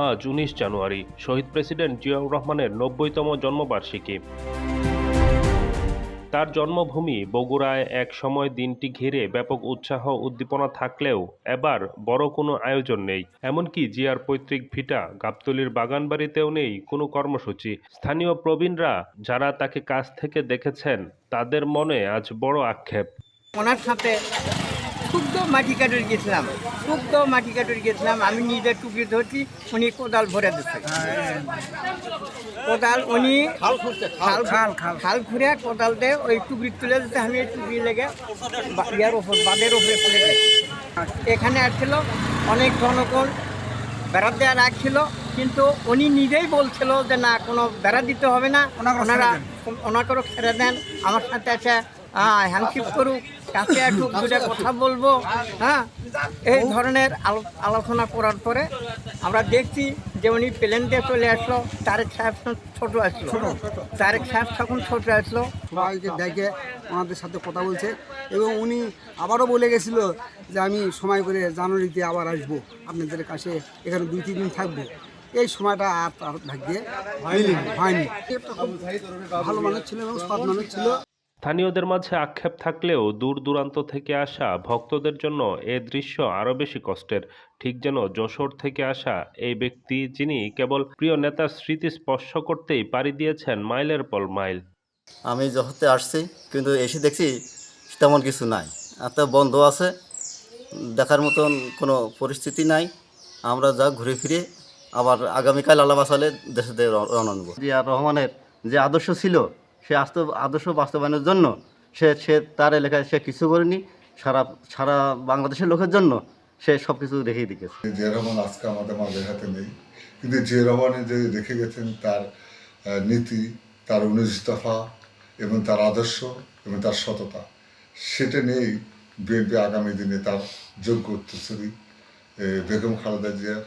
আজ ১৯ জানুয়ারি শহীদ প্রেসিডেন্ট জিয়াউর রহমানের ৯০তম জন্মবার্ষিকী। তার জন্মভূমি বগুড়ায় এক সময় দিনটি ঘিরে ব্যাপক উৎসাহ উদ্দীপনা থাকলেও এবার বড় কোনো আয়োজন নেই। এমনকি জিয়ার পৈতৃক ভিটা গাবতলীর বাগানবাড়িতেও নেই কোনো কর্মসূচি। স্থানীয় প্রবীণরা যারা তাকে কাছ থেকে দেখেছেন তাদের মনে আজ বড় আক্ষেপ। ওনার সাথে শুদ্ধ মাটি কাটুর গেছিলাম। আমি নিজে টুকরি ধরছি, উনি কোদাল ভরে দিচ্ছে। কোদাল উনি খাল ঘুরে কোদাল দিয়ে ওই টুকরি তুলে দিতে, আমি এই টুকরি লেগে ইয়ার ওপর বাঁধের ওপরে তুলে গেছি। এখানে আসছিল অনেক জনগণ, বেড়া দেওয়া রাখছিল, কিন্তু উনি নিজেই বলছিল যে না, কোনো বেড়া দিতে হবে না, ওনাকেও ছেড়ে দেন, আমার সাথে আছে হ্যান্ডশিপ করুক, কাছে একটু দুটা কথা বলবো। এই ধরনের আলোচনা করার পরে আমরা দেখছি যে উনি প্লেন দিয়ে চলে আসলো। তারেক সাহেব তখন ছোট আসলো। সবাইকে দেখে ওনাদের সাথে কথা বলছে এবং উনি আবারও বলে গেছিল যে আমি সময় করে জানুয়ারিতে আবার আসবো আপনাদের কাছে, এখানে 2-3 দিন থাকবো। এই সময়টা আর তার ভাগ্যে হয়নি। ভালো মানুষ ছিল এবং সৎ মানুষ ছিল। স্থানীয়দের মাঝে আক্ষেপ থাকলেও দূর দূরান্ত থেকে আসা ভক্তদের জন্য এ দৃশ্য আরও বেশি কষ্টের। ঠিক যেন যশোর থেকে আসা এই ব্যক্তি, যিনি কেবল প্রিয় নেতার স্মৃতি স্পর্শ করতেই পাড়ি দিয়েছেন মাইলের পর মাইল। আমি যশোরতে আসছি, কিন্তু এসে দেখছি তেমন কিছু নাই, এত বন্ধ আছে, দেখার মতন কোনো পরিস্থিতি নাই। আমরা যা ঘুরে ফিরে আবার আগামীকাল আল্লাহ বাঁচালে দেশে রওনা নেব। জিয়া রহমানের যে আদর্শ ছিল, সে আদর্শ বাস্তবায়নের জন্য সে তার এলাকায় সে কিছু করেনি, সারা বাংলাদেশের লোকের জন্য সে সব কিছু রেখে দিয়েছে। জিয়া রহমান আজকে আমাদের মাঝে হাতে নেই, কিন্তু জিয়া রহমানের যে রেখে গেছেন তার নীতি, তার 19 দফা এবং তার আদর্শ এবং তার সততা, সেটা নিয়েই বিএনপি আগামী দিনে তার যোগ্য উত্তরসূরি বেগম খালেদা জিয়ার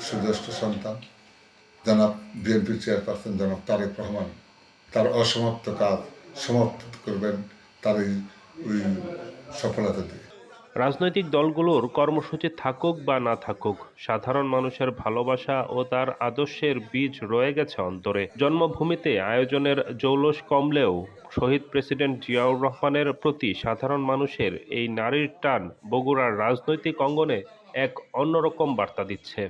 সুজ্যেষ্ঠ সন্তান জনাব বিএনপির চেয়ারপারসন জনাব তারেক রহমান তার অসমাপ্ত কাজ সমাপ্ত করবেন তার ওই সফলতা দিয়ে। রাজনৈতিক দলগুলোর কর্মসূচি থাকুক বা না থাকুক, সাধারণ মানুষের ভালোবাসা ও তার আদর্শের বীজ রয়ে গেছে অন্তরে। জন্মভূমিতে আয়োজনের জৌলুস কমলেও শহীদ প্রেসিডেন্ট জিয়াউর রহমানের প্রতি সাধারণ মানুষের এই নারীর টান বগুড়ার রাজনৈতিক অঙ্গনে এক অন্যরকম বার্তা দিচ্ছে।